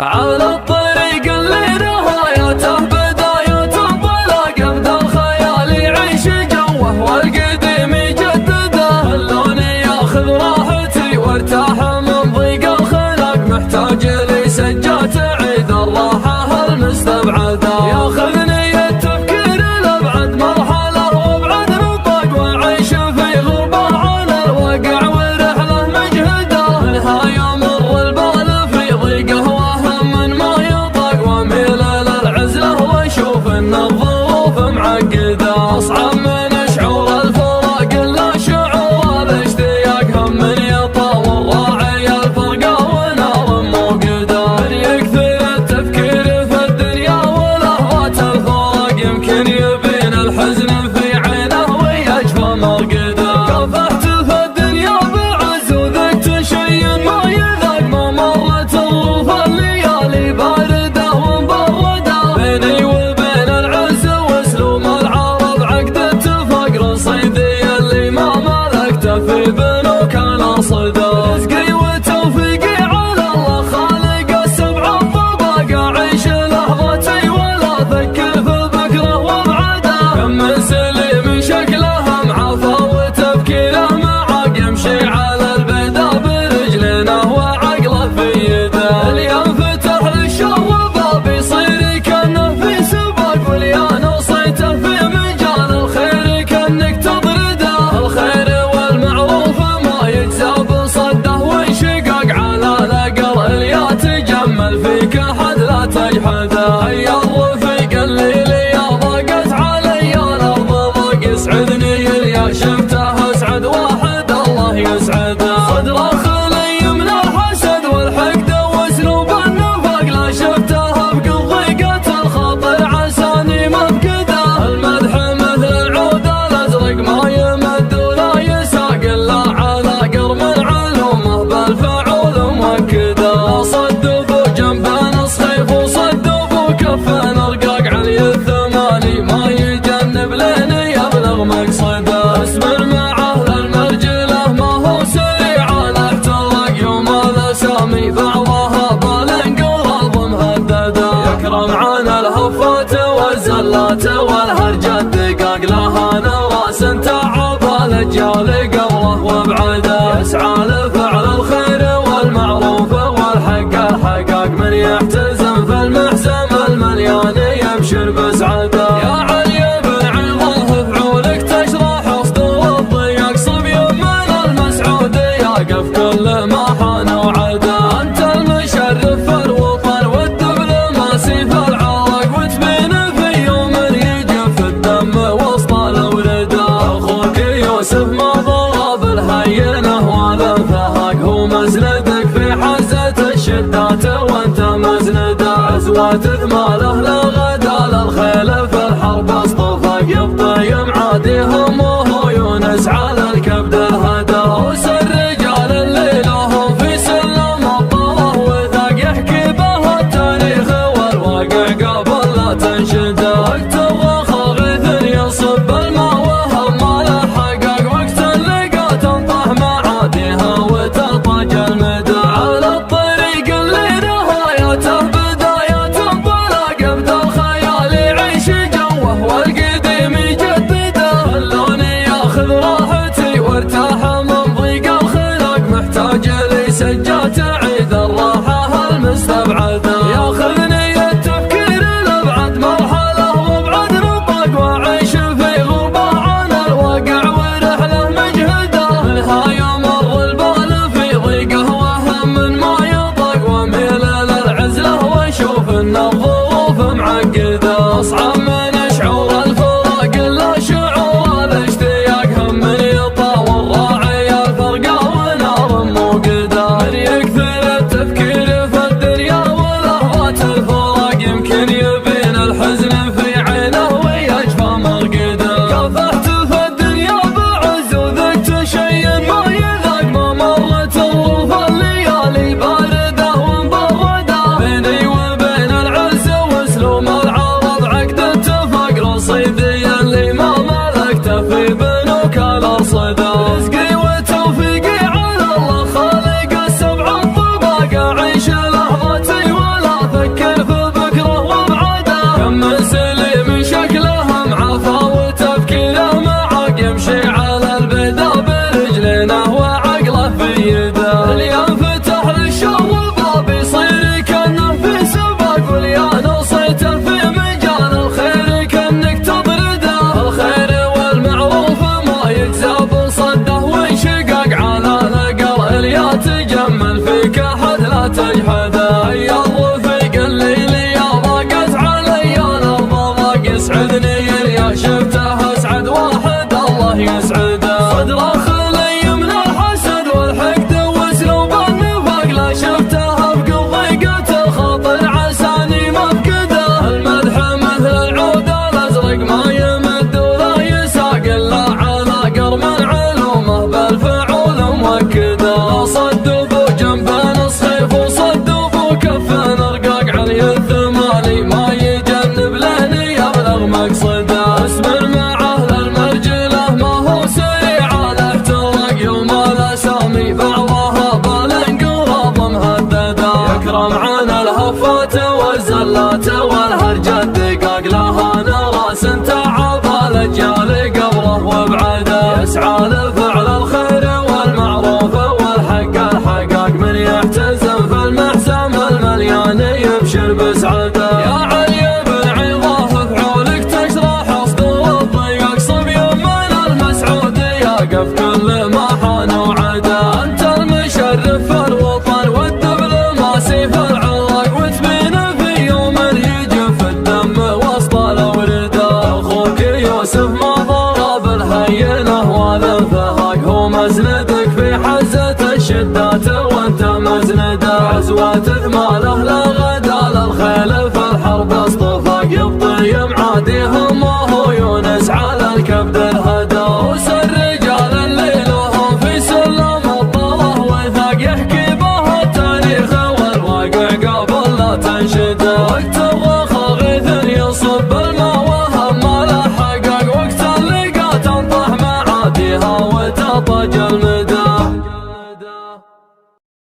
على الطريق اللي نهايته بداية انطلاق، ابدا الخيال يعيش جوه والقديم يجدده، اللون ياخذ راحتي وارتاح من ضيق الخلق، محتاج لي سجات عيد الراحة المستبعدة، ياخذني التفكير لابعد مرحلة وابعد نطاق، واعيش في غربة على الواقع ورحلة مجهدة، منها يمر البال في ضيقه وهم من ما يطاق، واميل للعزلة واشوف ان الظروف معقدة، اصعب من شعور الفراق الا شعور الاشتياق، هم من يطاول راعي الفرقة ونار موقدة، من يكثر التفكير في الدنيا ولهوات الفراق، يمكن يبين الحزن في عينه ويجفى مرقده، كافحت في الدنيا بعز وذقت شيء ما يذاق، ما مرت الظروف الليالي باردة ومبردة، بيني وبين العز واسلوب العرب عقد اتفاق، رصيدي اللي ما ملكته في بنوك الاصداق، رزقي وتوفيقي على الله خالق السبع الطباق، اعيش لحظتي ولا افكر في بكره وابعده، كم من سليم شكله معافى وتفكيره معاق، يمشي على البيدا برجلينه وعقله في يده، اليوم فتح للشر باب يصير كانه في سباق، واليان وصيته في مجال الخير كانك تطرده، الخير والمعروف ما يجزى بصده وانشقاق، على الاقل اليا تجمل فيك احد لا تجحده، هيا الرفيق اللي لي ضاقت علي الارض ضاق، يسعدني اليا شفته اسعد واحد الله يسعده، صدره خلي من الحسد والحقد واسلوب النفاق، لا شفته بقل ضيقة الخاطر عساني مفقده، المدح مثل العود الازرق ما يمد ولا يساق، الا على قرم علومه بالفعول موكده، صدفوا جنبه صيف وصدفوا كفه رقاق، علي الثماني ما يجنب لين يبلغ مقصده، اسمر معه للمرجله ما هو سريع الاحتراق، يوم الاسامي بعضها بالانقلاب مهدده، يكرم عن الهفات والزلات والهرجه الدقاق، لها نراس تعب الاجيال قبله وابعده، يسعى لفعل الخير والمعروف والحق الحقاق، من يحتزم في المحزم المليان يبشر بسعده، يا علي بن عظه فعولك تشرح صدور الضيق، صبي من المسعود يقف كل ما حان وعده، انت المشرف في الوطن والدبلوماسي في العراق، وتبين في يوم يجف الدم وسط الورده، اخوك يوسف ما ضرب الهينه ولا انفهاق، هو مسندك في حزه الشدات وانت مسنده، عزوات ثماله لغدا للخيل في الحرب اصطفاق، يبطي معاديهم وهو يونس على الكبد الهدى، روس الرجال اللي لهم في سلم الطره وثاق، يحكي به التاريخ والواقع قبل لا تنشده، وقت الرخا غيث يصب الماء وهم ما له حقاق، وقت اللقا تنطح معاديها وتلطج المدى، على الطريق اللي نهايته بداية انطلاق، ابدا الخيال يعيش جوه والقديم يجدده، اللون ياخذ راحتي وارتاح من ضيق الخلق، محتاج لي سجات عيد الراحة المستبعدة، ياخذني التفكير لابعد مرحلة وابعد نطاق، واعيش في غربة على الواقع ورحلة مجهدة، منها يمر البال في ضيقه وهم من ما يطاق، واميل للعزلة واشوف ان الظروف معقدة، اصعب من شعور الفراق الا شعور الاشتياق، هم من يطاول راعي الفرقة ونار موقدة، من يكثر التفكير في الدنيا ولا وحده. يا الرفيق الليلي يا ضاقت علي الارض ضاق يسعدني يا شفته اسعد واحد الله يسعده. صدره خلي من الحسد والحقد واسلوب النفاق لا شفته بقضيقة الخاطر عساني مفقده. المدح مثل العود الازرق ما يمد ولا يساق الا على قرم علومه بالفعول موكده. صدوا جنبان الصيف وصدوا كف رقاق علي الثماني ما يجنب لين يبلغ مقصده. اسمر معه للمرجله ما هو سريع له ترق يوم الاسامي بعضها بالانقراض مهدده. يكرم عن الهفات والزلات والهرج الدقاق لها نراس تعب الاجيال قبله وابعده. يسعى لفعل الخير والمعروف والحق الحقاق من يحتزم في المحسم المليان يبشر بسعده. يا علي بن عظاه فعولك تشرح صدور الضيق صبي من المسعودية قف كل ما حان وعده. انت المشرف الوطن والدبلوماسي في العراق وتبين في يوم يجف الدم وسط الاورده. اخوك يوسف ما ضرب الهينه والانفهاق هو مزندك في حزه الشدات وانت مزنده. عزوة ثماله لا غدا للخيل في الحرب اصطفاق يبطي معاديهم وهو يونس على الكبد الهدى. روس الرجال اللي لهم في سلم الطله وثاق يحكي به التاريخ والواقع قبل لا تنشده.